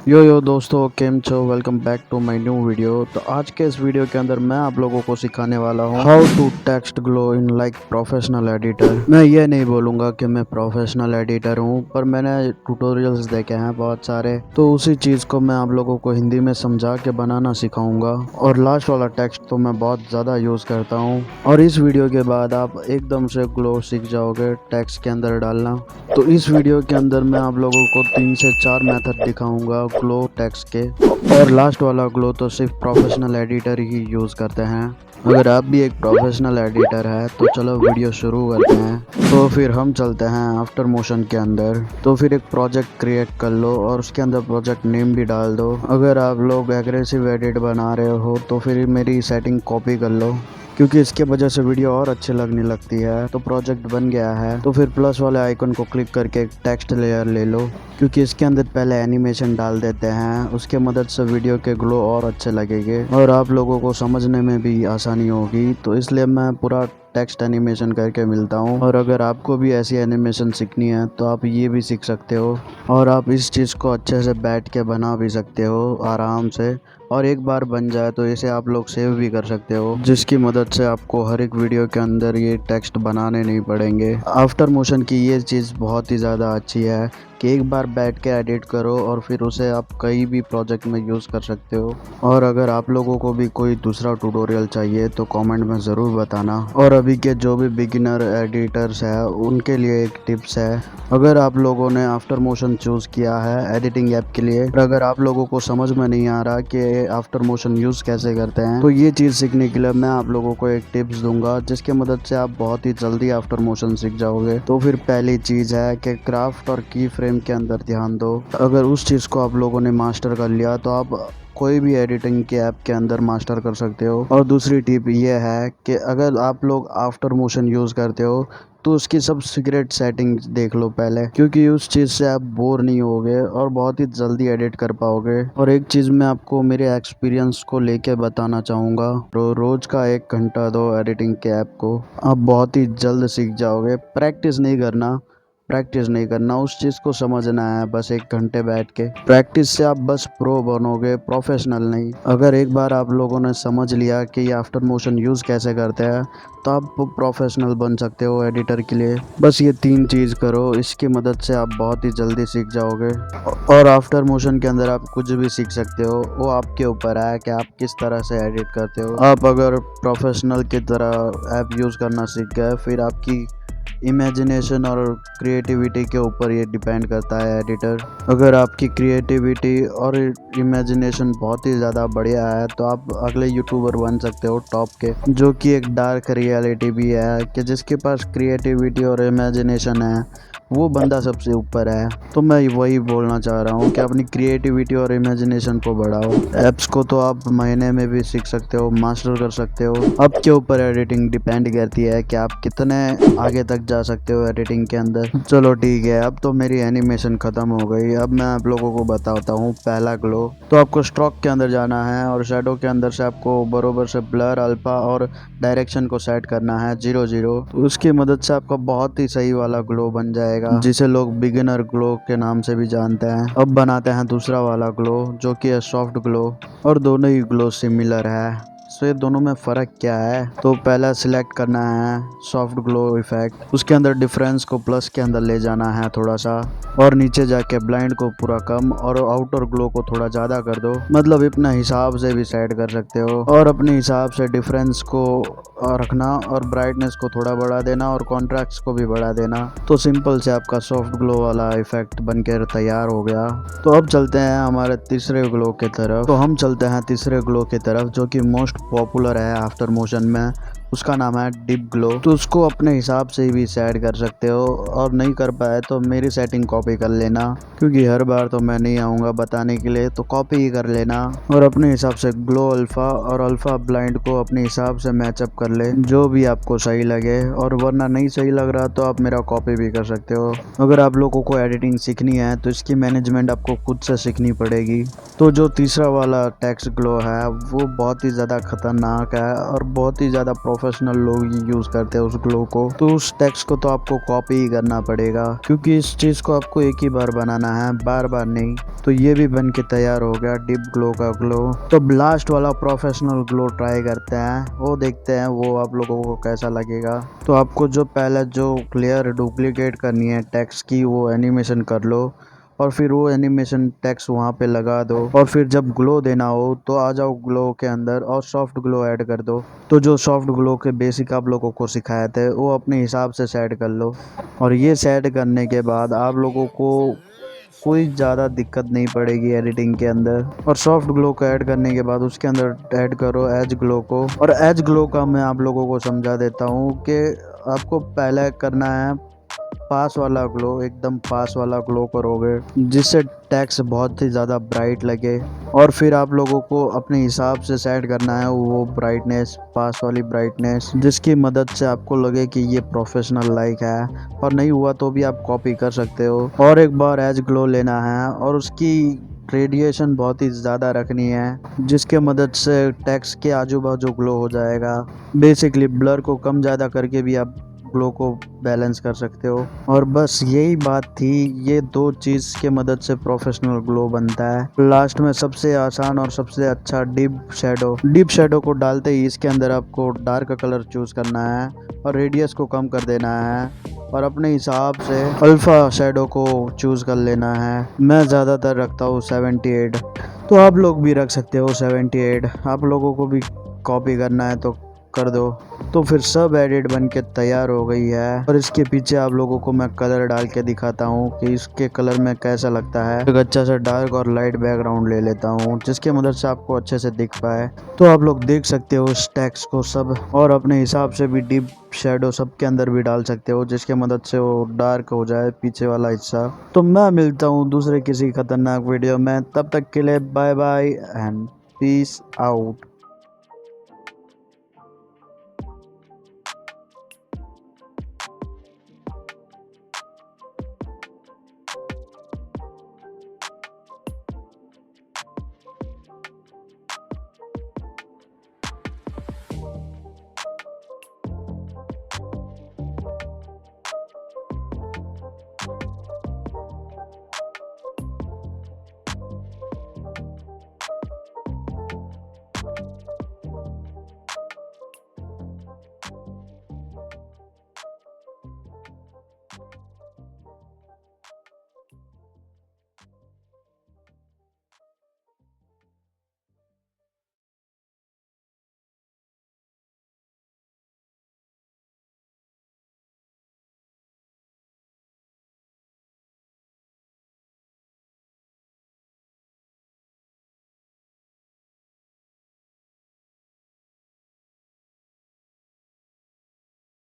यो दोस्तों, केम छो। Welcome back to my new video. तो आज के इस वीडियो के अंदर मैं आप लोगों को सिखाने वाला हूँ how to text glow in like professional editor. मैं ये नहीं बोलूँगा कि मैं प्रोफेशनल एडिटर हूँ, पर मैंने ट्यूटोरियल्स देखे हैं बहुत सारे, तो उसी चीज़ को मैं आप लोगों को हिंदी में समझा के बनाना सिखाऊंगा। और लास्ट वाला टेक्स्ट तो मैं बहुत ज़्यादा यूज़ करता हूँ, और इस वीडियो के बाद आप एकदम से ग्लो सीख जाओगे टेक्स्ट के अंदर डालना। तो इस वीडियो के अंदर मैं आप लोगों को 3 से 4 मेथड दिखाऊंगा ग्लो टेक्स्ट के, और लास्ट वाला ग्लो तो सिर्फ प्रोफेशनल एडिटर ही यूज़ करते हैं। अगर आप भी एक प्रोफेशनल एडिटर है तो चलो वीडियो शुरू करते हैं। तो फिर हम चलते हैं आफ्टर मोशन के अंदर। तो फिर एक प्रोजेक्ट क्रिएट कर लो और उसके अंदर प्रोजेक्ट नेम भी डाल दो। अगर आप लोग एग्रेसिव एडिट बना रहे हो तो फिर मेरी सेटिंग कॉपी कर लो, क्योंकि इसके वजह से वीडियो और अच्छे लगने लगती है। तो प्रोजेक्ट बन गया है, तो फिर प्लस वाले आइकन को क्लिक करके एक टेक्स्ट लेयर ले लो, क्योंकि इसके अंदर पहले एनिमेशन डाल देते हैं। उसके मदद से वीडियो के ग्लो और अच्छे लगेंगे और आप लोगों को समझने में भी आसानी होगी। तो इसलिए मैं पूरा टेक्स्ट एनिमेशन करके मिलता हूँ। और अगर आपको भी ऐसी एनिमेशन सीखनी है तो आप ये भी सीख सकते हो, और आप इस चीज़ को अच्छे से बैठ के बना भी सकते हो आराम से। और एक बार बन जाए तो इसे आप लोग सेव भी कर सकते हो, जिसकी मदद से आपको हर एक वीडियो के अंदर ये टेक्स्ट बनाने नहीं पड़ेंगे। आफ्टर मोशन की ये चीज़ बहुत ही ज़्यादा अच्छी है कि एक बार बैठ के एडिट करो और फिर उसे आप कहीं भी प्रोजेक्ट में यूज़ कर सकते हो। और अगर आप लोगों को भी कोई दूसरा ट्यूटोरियल चाहिए तो कमेंट में ज़रूर बताना। और अभी के जो भी बिगिनर एडिटर्स हैं उनके लिए एक टिप्स है। अगर आप लोगों ने आफ्टर मोशन चूज़ किया है एडिटिंग ऐप के लिए, और अगर आप लोगों को समझ में नहीं आ रहा कि आफ्टर मोशन यूज़ कैसे करते हैं, तो ये चीज़ सीखने के लिए मैं आप लोगों को एक टिप्स दूंगा, जिसकी मदद से आप बहुत ही जल्दी आफ्टर मोशन सीख जाओगे। तो फिर पहली चीज़ है कि क्राफ्ट और की फ्रेम के अंदर ध्यान दो। अगर उस चीज़ को आप लोगों ने मास्टर कर लिया तो आप कोई भी एडिटिंग के ऐप के अंदर मास्टर कर सकते हो। और दूसरी टिप ये है कि अगर आप लोग आफ्टर मोशन यूज़ करते हो तो उसकी सब सीक्रेट सेटिंग्स देख लो पहले, क्योंकि उस चीज़ से आप बोर नहीं होगे और बहुत ही जल्दी एडिट कर पाओगे। और एक चीज़ मैं आपको मेरे एक्सपीरियंस को लेके बताना चाहूँगा, रोज़ का 1 घंटा दो एडिटिंग के ऐप को, आप बहुत ही जल्द सीख जाओगे। प्रैक्टिस नहीं करना, उस चीज़ को समझना है बस 1 घंटे बैठ के। प्रैक्टिस से आप बस प्रो बनोगे, प्रोफेशनल नहीं। अगर एक बार आप लोगों ने समझ लिया कि ये आफ्टर मोशन यूज़ कैसे करते हैं तो आप प्रोफेशनल बन सकते हो एडिटर के लिए। बस ये 3 चीज़ करो, इसकी मदद से आप बहुत ही जल्दी सीख जाओगे। और आफ्टर मोशन के अंदर आप कुछ भी सीख सकते हो, वो आपके ऊपर है कि आप किस तरह से एडिट करते हो। आप अगर प्रोफेशनल की तरह ऐप यूज़ करना सीख गए, फिर आपकी इमेजिनेशन और क्रिएटिविटी के ऊपर ये डिपेंड करता है एडिटर। अगर आपकी क्रिएटिविटी और इमेजिनेशन बहुत ही ज़्यादा बढ़िया है तो आप अगले यूट्यूबर बन सकते हो टॉप के, जो कि एक डार्क रियलिटी भी है कि जिसके पास क्रिएटिविटी और इमेजिनेशन है वो बंदा सबसे ऊपर है। तो मैं वही बोलना चाह रहा हूँ कि अपनी क्रिएटिविटी और इमेजिनेशन को बढ़ाओ। ऐप्स को तो आप महीने में भी सीख सकते हो, मास्टर कर सकते हो। आपके ऊपर एडिटिंग डिपेंड करती है कि आप कितने आगे तक जा सकते हो एडिटिंग के अंदर। चलो ठीक है, अब तो मेरी एनिमेशन ख़त्म हो गई। अब मैं आप लोगों को बताता हूँ पहला ग्लो। तो आपको स्ट्रोक के अंदर जाना है और शेडो के अंदर से आपको बरोबर से ब्लर, अल्फा और डायरेक्शन को सेट करना है 0 0। तो उसकी मदद से आपका बहुत ही सही वाला ग्लो बन जाएगा, जिसे लोग बिगिनर ग्लो के नाम से भी जानते हैं। अब बनाते हैं दूसरा वाला ग्लो, जो कि है सॉफ्ट ग्लो। और दोनों ही ग्लो सिमिलर है। सो ये दोनों में फ़र्क क्या है, तो पहला सिलेक्ट करना है सॉफ्ट ग्लो इफेक्ट, उसके अंदर डिफरेंस को प्लस के अंदर ले जाना है थोड़ा सा, और नीचे जाके ब्लाइंड को पूरा कम और आउटर ग्लो को थोड़ा ज़्यादा कर दो। मतलब अपने हिसाब से भी सेट कर सकते हो, और अपने हिसाब से डिफरेंस को रखना और ब्राइटनेस को थोड़ा बढ़ा देना और कॉन्ट्रास्ट को भी बढ़ा देना। तो सिंपल से आपका सॉफ्ट ग्लो वाला इफेक्ट बनकर तैयार हो गया। तो अब चलते हैं हमारे तीसरे ग्लो की तरफ। तो हम चलते हैं तीसरे ग्लो की तरफ, जो कि मोस्ट पॉपुलर है आफ्टर मोशन में। उसका नाम है डीप ग्लो। तो उसको अपने हिसाब से भी सेट कर सकते हो, और नहीं कर पाए तो मेरी सेटिंग कॉपी कर लेना, क्योंकि हर बार तो मैं नहीं आऊँगा बताने के लिए, तो कॉपी ही कर लेना। और अपने हिसाब से ग्लो अल्फ़ा और अल्फ़ा ब्लाइंड को अपने हिसाब से मैचअप कर ले, जो भी आपको सही लगे। और वरना नहीं सही लग रहा तो आप मेरा कॉपी भी कर सकते हो। अगर आप लोगों को एडिटिंग सीखनी है तो इसकी मैनेजमेंट आपको खुद से सीखनी पड़ेगी। तो जो तीसरा वाला टेक्स्ट ग्लो है वो बहुत ही ज़्यादा खतरनाक है और बहुत ही ज़्यादा प्रोफेशनल लोग ही यूज़ करते हैं उस ग्लो को, तो उस टेक्स्ट को तो आपको कॉपी ही करना पड़ेगा, क्योंकि इस चीज़ को आपको एक ही बार बनाना है, बार बार नहीं। तो ये भी बन के तैयार हो गया डिप ग्लो का ग्लो। तो लास्ट वाला प्रोफेशनल ग्लो ट्राई करते हैं, वो देखते हैं वो आप लोगों को कैसा लगेगा। तो आपको जो पहले जो क्लियर डुप्लीकेट करनी है टेक्स्ट की, वो एनिमेशन कर लो और फिर वो एनिमेशन टेक्स्ट वहाँ पे लगा दो, और फिर जब ग्लो देना हो तो आ जाओ ग्लो के अंदर और सॉफ्ट ग्लो ऐड कर दो। तो जो सॉफ्ट ग्लो के बेसिक आप लोगों को सिखाए थे वो अपने हिसाब से सेट कर लो, और ये सेट करने के बाद आप लोगों को कोई ज़्यादा दिक्कत नहीं पड़ेगी एडिटिंग के अंदर। और सॉफ्ट ग्लो को ऐड करने के बाद उसके अंदर ऐड करो एज ग्लो को, और एज ग्लो का मैं आप लोगों को समझा देता हूँ कि आपको पहले करना है पास वाला ग्लो, एकदम पास वाला ग्लो करोगे जिससे टेक्स्ट बहुत ही ज़्यादा ब्राइट लगे, और फिर आप लोगों को अपने हिसाब से सेट करना है वो ब्राइटनेस, पास वाली ब्राइटनेस, जिसकी मदद से आपको लगे कि ये प्रोफेशनल लाइक है। और नहीं हुआ तो भी आप कॉपी कर सकते हो। और एक बार एज ग्लो लेना है और उसकी रेडिएशन बहुत ही ज़्यादा रखनी है, जिसके मदद से टेक्स्ट के आजू बाजू ग्लो हो जाएगा। बेसिकली ब्लर को कम ज़्यादा करके भी आप ग्लो को बैलेंस कर सकते हो। और बस यही बात थी, ये दो चीज़ के मदद से प्रोफेशनल ग्लो बनता है। लास्ट में सबसे आसान और सबसे अच्छा डीप शेडो को डालते ही इसके अंदर आपको डार्क कलर चूज़ करना है और रेडियस को कम कर देना है, और अपने हिसाब से अल्फा शेडो को चूज़ कर लेना है। मैं ज़्यादातर रखता हूँ 78, तो आप लोग भी रख सकते हो 78। आप लोगों को भी कॉपी करना है तो कर दो। तो फिर सब एडिट बन के तैयार हो गई है, और इसके पीछे आप लोगों को मैं कलर डाल के दिखाता हूँ कि इसके कलर में कैसा लगता है। एक अच्छा सा डार्क और लाइट बैकग्राउंड ले लेता हूँ जिसके मदद से आपको अच्छे से दिख पाए। तो आप लोग देख सकते हो इस टेक्स्ट को सब, और अपने हिसाब से भी डीप शेडो सब के अंदर भी डाल सकते हो जिसके मदद से वो डार्क हो जाए पीछे वाला हिस्सा। तो मैं मिलता हूँ दूसरे किसी खतरनाक वीडियो में, तब तक के लिए bye bye and peace out.